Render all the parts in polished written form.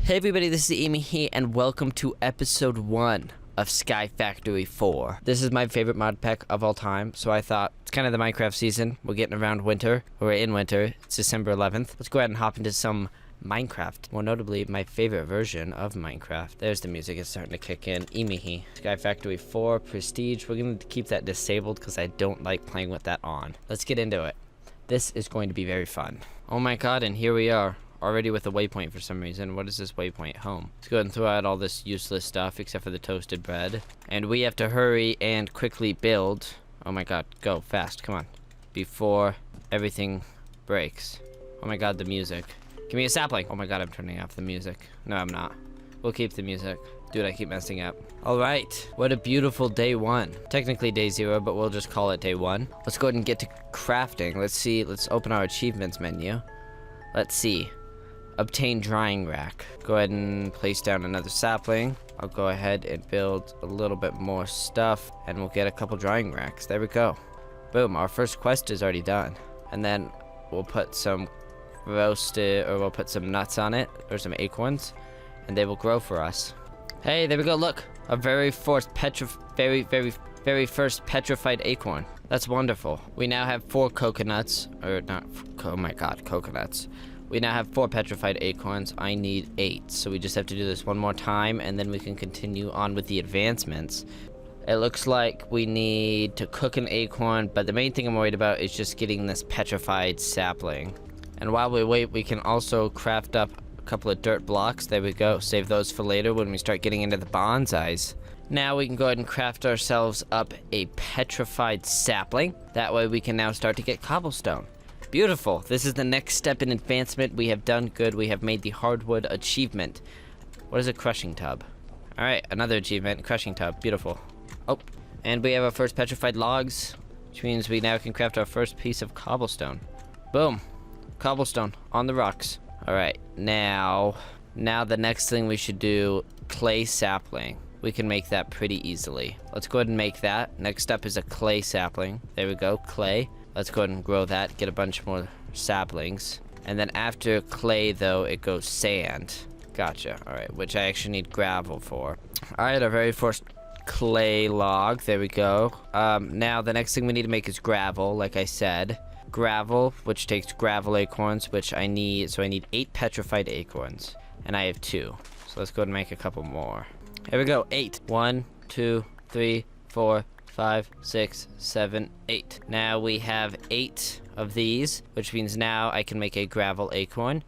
Hey everybody, this is Emehe, and welcome to episode 1 of Skyfactory 4. This is my favorite mod pack of all time, so I thought it's kind of the Minecraft season. We're getting around winter. We're in winter. It's December 11th. Let's go ahead and hop into some Minecraft. More notably, my favorite version of Minecraft. There's the music. It's starting to kick in. Emehe. Skyfactory 4 Prestige. We're going to keep that disabled because I don't like playing with that on. Let's get into it. This is going to be very fun. Oh my god, and here we are. Already with a waypoint for some reason. What is this waypoint? Home. Let's go ahead and throw out all this useless stuff except for the toasted bread. And we have to hurry and quickly build. Oh my god, go fast, come on. Before everything breaks. Oh my god, the music. Give me a sapling. Oh my god, I'm turning off the music. No, I'm not. We'll keep the music. Dude, I keep messing up. Alright, what a beautiful day 1. Technically day 0, but we'll just call it day 1. Let's go ahead and get to crafting. Let's see, let's open our achievements menu. Let's see. Obtain drying rack. Go ahead and place down another sapling. I'll go ahead and build a little bit more stuff and we'll get a couple drying racks. There we go. Boom, our first quest is already done. And then we'll put some roasted, or we'll put some nuts on it, or some acorns, and they will grow for us. Hey, there we go, look. Our very first first petrified acorn. That's wonderful. We now have 4 coconuts, or not, oh my god, coconuts. We now have 4 petrified acorns. I need 8. So we just have to do this one more time and then we can continue on with the advancements. It looks like we need to cook an acorn, but the main thing I'm worried about is just getting this petrified sapling. And while we wait, we can also craft up a couple of dirt blocks. There we go. Save those for later when we start getting into the bonsais. Now we can go ahead and craft ourselves up a petrified sapling. That way we can now start to get cobblestone. Beautiful. This is the next step in advancement. We have done good. We have made the hardwood achievement. What is a crushing tub? Alright, another achievement. Crushing tub. Beautiful. Oh, and we have our first petrified logs, which means we now can craft our first piece of cobblestone. Boom. Cobblestone on the rocks. Alright, now the next thing we should do, clay sapling. We can make that pretty easily. Let's go ahead and make that. Next up is a clay sapling. There we go, clay. Let's go ahead and grow that, get a bunch more saplings. And then after clay, though, it goes sand. Gotcha. All right, which I actually need gravel for. All right, our very first clay log. There we go. Now, the next thing we need to make is gravel, like I said. Gravel, which takes gravel acorns, which I need. So I need 8 petrified acorns, and I have 2. So let's go ahead and make a couple more. Here we go, 8. 1, 2, 3, 4, 5, 6, 7, 8. Now we have 8 of these, which means now I can make a gravel acorn.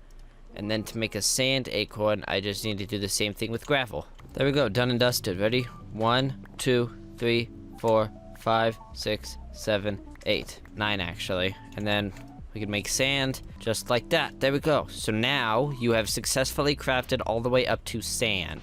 And then to make a sand acorn, I just need to do the same thing with gravel. There we go, done and dusted. Ready? 1, 2, 3, 4, 5, 6, 7, 8. 9 actually. And then we can make sand just like that. There we go. So now you have successfully crafted all the way up to sand.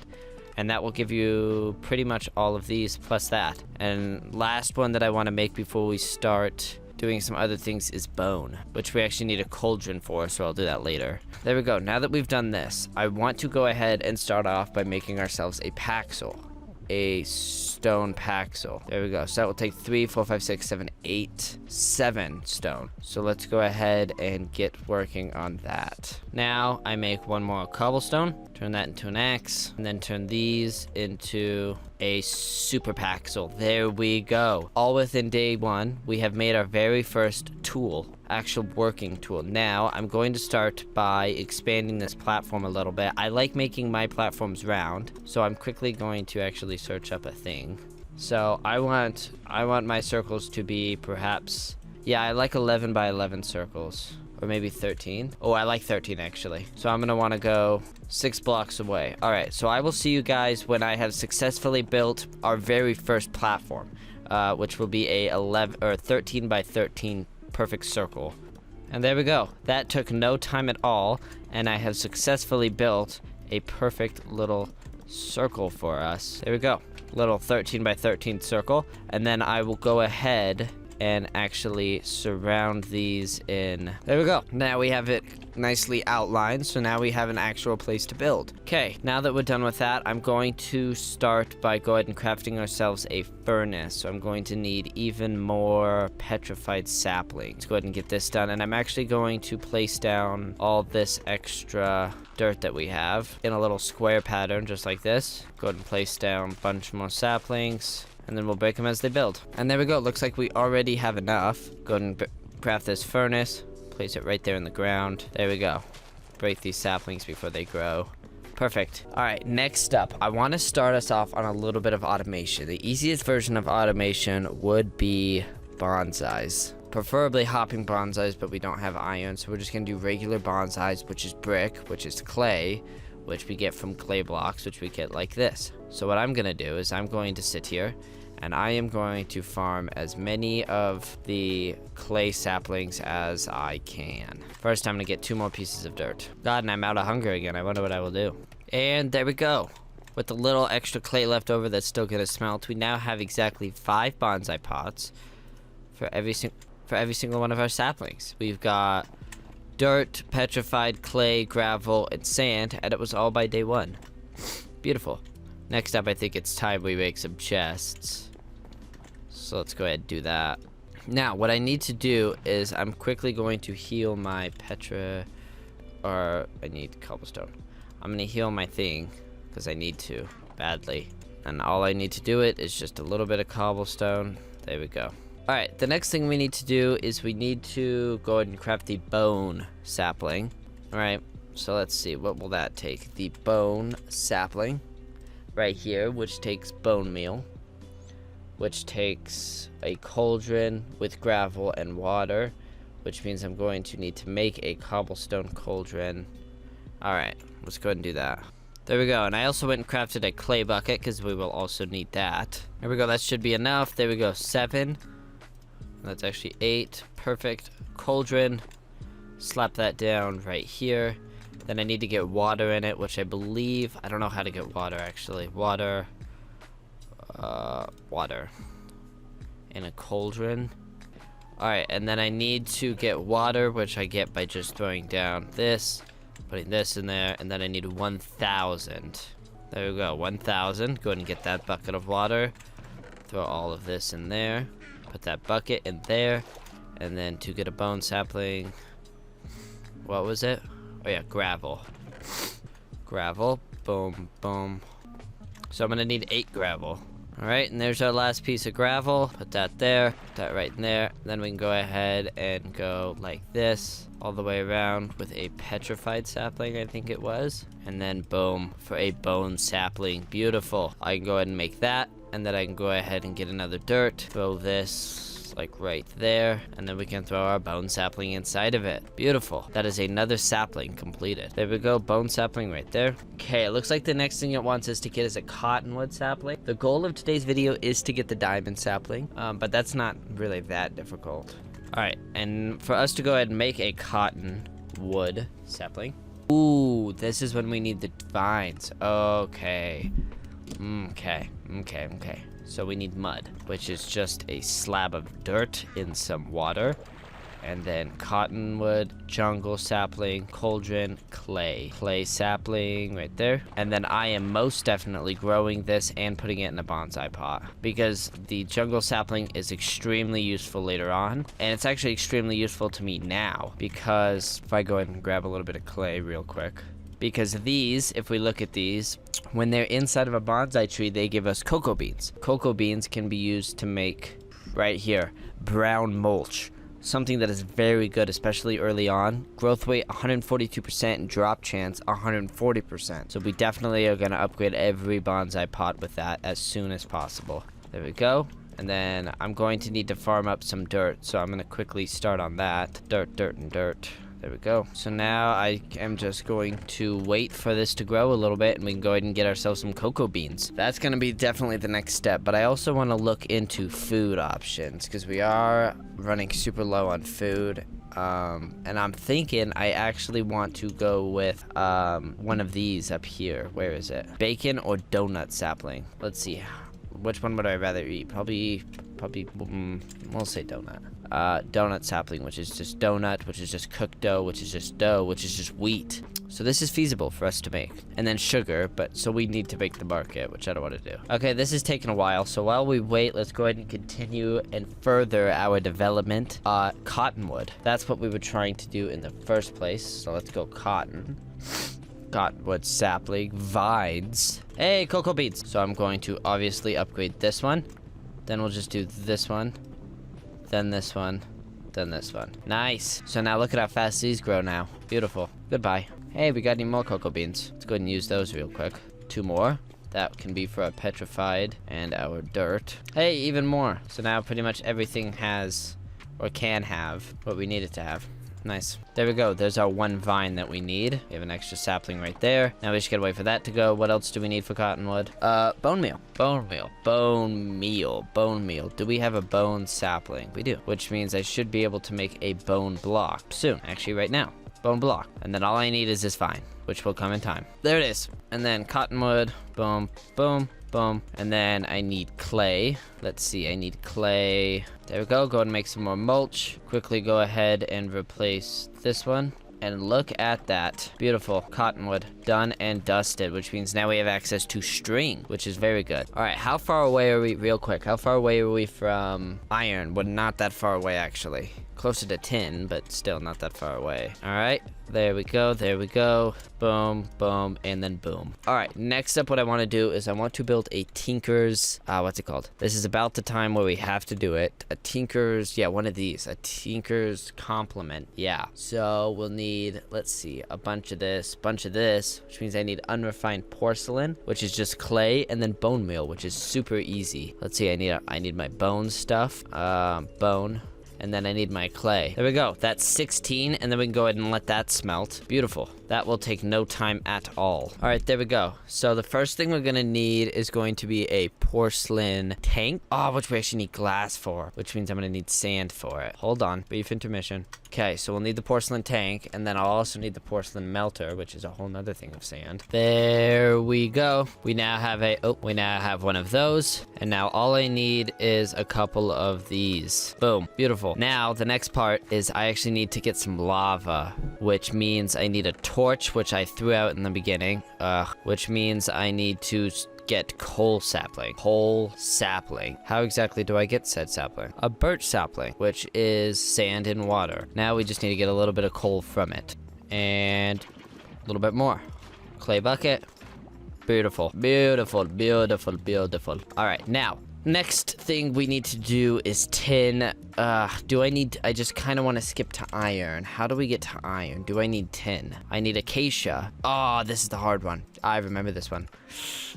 And that will give you pretty much all of these plus that. And last one that I want to make before we start doing some other things is bone, which we actually need a cauldron for, so I'll do that later. There we go. Now that we've done this, I want to go ahead and start off by making ourselves a paxel. A stone paxel. There we go. So that will take 3, 4, 5, 6, 7, 8, 7 stone. So let's go ahead and get working on that. Now I make 1 more cobblestone, turn that into an axe, and then turn these into a super paxel. There we go. All within day 1, we have made our very first tool, actual working tool. Now I'm going to start by expanding this platform a little bit. I like making my platforms round, so I'm quickly going to actually search up a thing. So I want my circles to be perhaps, yeah, I like 11 by 11 circles. Or maybe 13. Oh, I like 13 actually. So I'm gonna wanna go 6 blocks away. All right, so I will see you guys when I have successfully built our very first platform, which will be a 11 or 13 by 13 perfect circle. And there we go. That took no time at all, and I have successfully built a perfect little circle for us. There we go. Little 13 by 13 circle. And then I will go ahead and actually surround these in. There we go. Now we have it nicely outlined, so now we have an actual place to build. Okay, now that we're done with that, I'm going to start by going ahead and crafting ourselves a furnace. So I'm going to need even more petrified saplings. Let's go ahead and get this done, and I'm actually going to place down all this extra dirt that we have in a little square pattern, just like this. Go ahead and place down a bunch more saplings, and then we'll break them as they build. And there we go. Looks like we already have enough. Go ahead and craft this furnace. Place it right there in the ground. There we go. Break these saplings before they grow. Perfect. All right, next up, I want to start us off on a little bit of automation. The easiest version of automation would be bonsais. Preferably hopping bonsais, but we don't have iron, so we're just going to do regular bonsais, which is brick, which is clay, which we get from clay blocks, which we get like this. So what I'm going to do is I'm going to sit here, and I am going to farm as many of the clay saplings as I can. First, I'm going to get 2 more pieces of dirt. God, and I'm out of hunger again. I wonder what I will do. And there we go. With the little extra clay left over that's still going to smelt, we now have exactly 5 bonsai pots for every single one of our saplings. We've got dirt, petrified clay, gravel, and sand, and it was all by day 1. Beautiful. Next up, I think it's time we make some chests. So let's go ahead and do that. Now, what I need to do is I'm quickly going to heal my I need cobblestone. I'm going to heal my thing, because I need to, badly. And all I need to do it is just a little bit of cobblestone. There we go. Alright, the next thing we need to do is we need to go ahead and craft the bone sapling. Alright, so let's see, what will that take? The bone sapling, right here, which takes bone meal, which takes a cauldron with gravel and water, which means I'm going to need to make a cobblestone cauldron. Alright, let's go ahead and do that. There we go, and I also went and crafted a clay bucket, because we will also need that. There we go, that should be enough. There we go, 7. That's actually 8. Perfect. Cauldron. Slap that down right here. Then I need to get water in it, which I believe... I don't know how to get water, actually. Water. Water. In a cauldron. Alright, and then I need to get water, which I get by just throwing down this, putting this in there, and then I need 1,000. There we go, 1,000. Go ahead and get that bucket of water. Throw all of this in there. Put that bucket in there. And then to get a bone sapling... What was it? Oh yeah, gravel. Gravel. Boom, boom. So I'm gonna need 8 gravel. Alright, and there's our last piece of gravel. Put that there. Put that right in there. Then we can go ahead and go like this. All the way around with a petrified sapling, I think it was. And then boom, for a bone sapling. Beautiful. I can go ahead and make that. And then I can go ahead and get another dirt. Throw this like right there, and then we can throw our bone sapling inside of it. Beautiful. That is another sapling completed. There we go, bone sapling right there. Okay, it looks like the next thing it wants us to get is a cottonwood sapling. The goal of today's video is to get the diamond sapling, but that's not really that difficult. All right, and for us to go ahead and make a cottonwood sapling. Ooh, this is when we need the vines. Okay. Okay. So we need mud, which is just a slab of dirt in some water. And then cottonwood, jungle sapling, cauldron, clay. Clay sapling right there. And then I am most definitely growing this and putting it in a bonsai pot, because the jungle sapling is extremely useful later on. And it's actually extremely useful to me now, because if I go ahead and grab a little bit of clay real quick. Because these, if we look at these, when they're inside of a bonsai tree, they give us cocoa beans. Cocoa beans can be used to make, right here, brown mulch. Something that is very good, especially early on. Growth rate 142% and drop chance 140%. So we definitely are going to upgrade every bonsai pot with that as soon as possible. There we go. And then I'm going to need to farm up some dirt. So I'm going to quickly start on that. Dirt, dirt, and dirt. There we go. So now I am just going to wait for this to grow a little bit, and we can go ahead and get ourselves some cocoa beans. That's going to be definitely the next step, but I also want to look into food options, because we are running super low on food. And I'm thinking I actually want to go with one of these up here. Where is it? Bacon or donut sapling? Let's see. Which one would I rather eat? Probably Probably, we'll say donut. Donut sapling, which is just donut, which is just cooked dough, which is just dough, which is just wheat. So this is feasible for us to make. And then sugar, but so we need to make the market, which I don't want to do. Okay, this is taking a while. So while we wait, let's go ahead and continue and further our development. Cottonwood. That's what we were trying to do in the first place. So let's go cotton. Cottonwood sapling, vines. Hey, cocoa beans. So I'm going to obviously upgrade this one. Then we'll just do this one. Then this one. Then this one. Nice. So now look at how fast these grow now. Beautiful. Goodbye. Hey, we got any more cocoa beans? Let's go ahead and use those real quick. 2 more. That can be for our petrified and our dirt. Hey, even more. So now pretty much everything has, or can have, what we need it to have. Nice. There we go. There's our 1 vine that we need. We have an extra sapling right there. Now we just gotta wait for that to go. What else do we need for cottonwood? Bone meal. Bone meal. Bone meal. Bone meal. Do we have a bone sapling? We do. Which means I should be able to make a bone block soon. Actually, right now. Bone block. And then all I need is this vine, which will come in time. There it is. And then cottonwood. Boom. Boom. Boom. And then I need clay. Let's see, I need clay. There we go. Go ahead and make some more mulch. Quickly go ahead and replace this one. And look at that. Beautiful. Cottonwood. Done and dusted, which means now we have access to string, which is very good. All right, how far away are we, real quick, how far away are we from iron? Well, not that far away, actually. Closer to tin, but still not that far away. All right, there we go, there we go. Boom, boom, and then boom. All right, next up what I want to do is I want to build a tinker's, what's it called? This is about the time where we have to do it. A tinker's, yeah, one of these. A tinker's complement, yeah. So we'll need, let's see, a bunch of this, which means I need unrefined porcelain, which is just clay, and then bone meal, which is super easy. Let's see, I need my bone stuff, bone. And then I need my clay. There we go. That's 16, and then we can go ahead and let that smelt. Beautiful. That will take no time at all. All right, there we go. So the first thing we're gonna need is going to be a porcelain tank. Oh, which we actually need glass for, which means I'm gonna need sand for it. Hold on, brief intermission. Okay, so we'll need the porcelain tank, and then I'll also need the porcelain melter, which is a whole nother thing of sand. There we go. We now have one of those, and now all I need is a couple of these. Boom, beautiful. Now, the next part is I actually need to get some lava, which means I need a torch, which I threw out in the beginning, which means I need to get coal sapling. Coal sapling. How exactly do I get said sapling? A birch sapling, which is sand and water. Now we just need to get a little bit of coal from it. And a little bit more. Clay bucket. Beautiful. Beautiful, beautiful, beautiful. All right, now, next thing we need to do is tin. I just kind of want to skip to iron. How do we get to iron? Do I need tin? I need acacia. Oh, this is the hard one. I remember this one.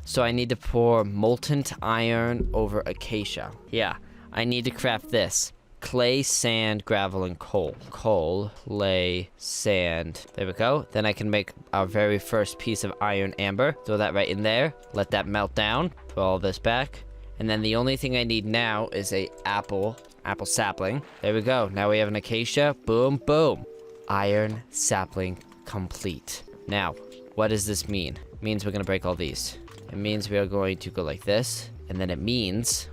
So I need to pour molten iron over acacia. Yeah, I need to craft this. Clay, sand, gravel, and coal. Coal, lay, sand. There we go. Then I can make our very first piece of iron amber. Throw that right in there. Let that melt down. Put all this back. And then the only thing I need now is a apple sapling. There we go. Now we have an acacia. Boom, boom. Iron sapling complete. Now, what does this mean? It means we're going to break all these. It means we are going to go like this. And then it means,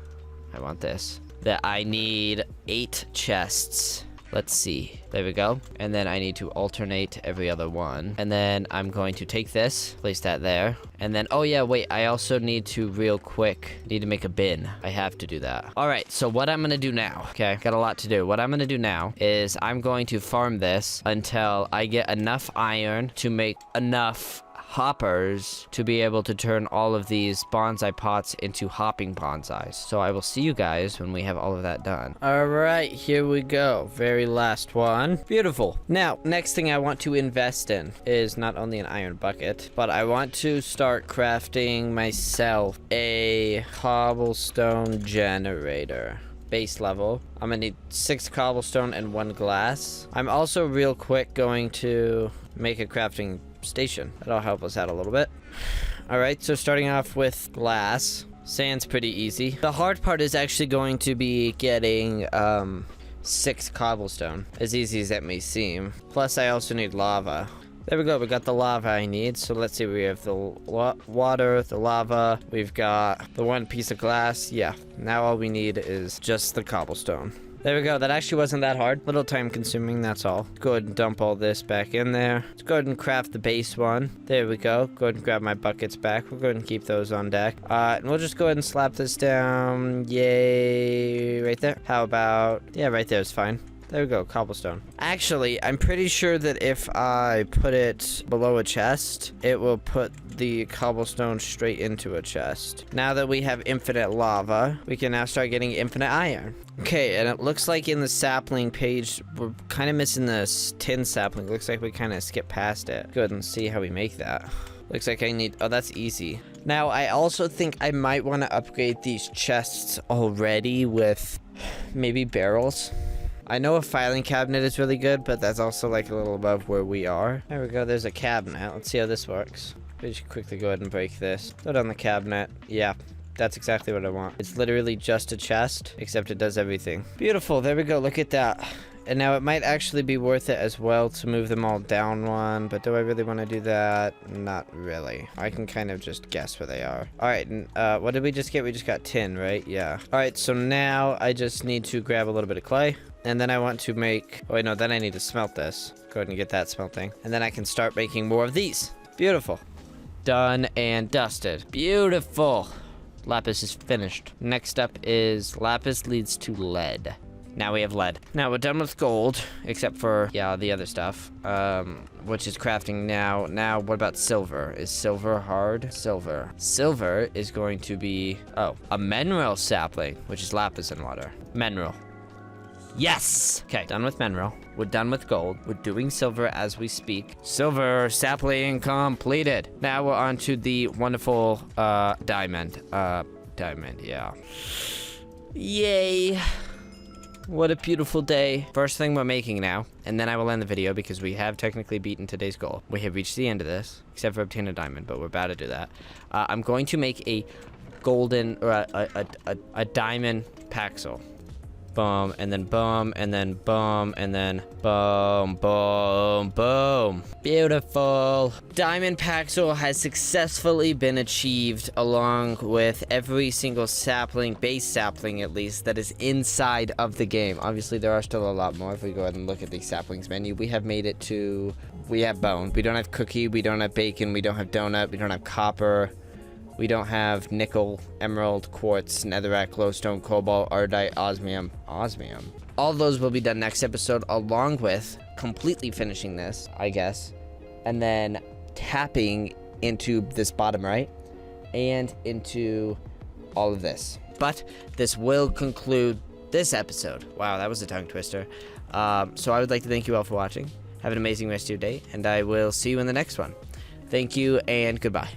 I want this, that I need 8 chests. Let's see. There we go. And then I need to alternate every other one. And then I'm going to take this, place that there. And then, oh yeah, wait, I also need to need to make a bin. I have to do that. All right, so what I'm gonna do now, okay, got a lot to do. What I'm gonna do now is I'm going to farm this until I get enough iron to make enough hoppers to be able to turn all of these bonsai pots into hopping bonsais. So I will see you guys when we have all of that done. All right, here we go. Very last one. Beautiful. Now, next thing I want to invest in is not only an iron bucket, but I want to start crafting myself a cobblestone generator. Base level. I'm gonna need 6 cobblestone and 1 glass. I'm also real quick going to make a crafting station. That'll help us out a little bit. All right, so starting off with glass. Sand's pretty easy. The hard part is actually going to be getting 6 cobblestone, as easy as that may seem. Plus I also need lava. There we go. We got the lava I need. So let's see. We have the water, the lava. We've got the one piece of glass. Yeah. Now all we need is just the cobblestone. There we go. That actually wasn't that hard. Little time consuming, that's all. Go ahead and dump all this back in there. Let's go ahead and craft the base one. There we go. Go ahead and grab my buckets back. We'll go ahead and keep those on deck. And we'll just go ahead and slap this down. Yay. Right there. How about... Yeah, right there is fine. There we go, cobblestone. Actually, I'm pretty sure that if I put it below a chest, it will put the cobblestone straight into a chest. Now that we have infinite lava, we can now start getting infinite iron. Okay, and it looks like in the sapling page, we're kind of missing this tin sapling. Looks like we kind of skipped past it. Go ahead and see how we make that. Looks like I need... Oh, that's easy. Now, I also think I might want to upgrade these chests already with maybe barrels. I know a filing cabinet is really good, but that's also like a little above where we are. There we go, there's a cabinet. Let's see how this works. We should quickly go ahead and break this. Throw it on the cabinet. Yeah, that's exactly what I want. It's literally just a chest, except it does everything. Beautiful, there we go, look at that. And now it might actually be worth it as well to move them all down one, but do I really want to do that? Not really. I can kind of just guess where they are. All right, what did we just get? We just got tin, right? Yeah. All right, so now I just need to grab a little bit of clay. And then I want to make... Oh, wait, no, then I need to smelt this. Go ahead and get that smelting. And then I can start making more of these. Beautiful. Done and dusted. Beautiful. Lapis is finished. Next up is lapis leads to lead. Now we have lead. Now we're done with gold, except for, yeah, the other stuff, which is crafting now. Now, what about silver? Is silver hard? Silver. Silver is going to be, a mineral sapling, which is lapis in water. Mineral. Yes! Okay, done with mineral. We're done with gold. We're doing silver as we speak. Silver sapling completed. Now we're on to the wonderful diamond. Diamond, yeah. Yay. What a beautiful day. First thing we're making now, and then I will end the video because we have technically beaten today's goal. We have reached the end of this, except for obtain a diamond, but we're about to do that. I'm going to make a golden, or a diamond paxel. Boom, and then boom, and then boom, and then boom, boom, boom. Beautiful. Diamond Paxel has successfully been achieved along with every single sapling, base sapling at least, that is inside of the game. Obviously, there are still a lot more. If we go ahead and look at the saplings menu, we have made it to... We have bone. We don't have cookie. We don't have bacon. We don't have donut. We don't have copper. We don't have nickel, emerald, quartz, netherrack, glowstone, cobalt, ardite, osmium. Osmium. All those will be done next episode, along with completely finishing this, I guess, and then tapping into this bottom right and into all of this. But this will conclude this episode. Wow, that was a tongue twister. So I would like to thank you all for watching. Have an amazing rest of your day, and I will see you in the next one. Thank you, and goodbye.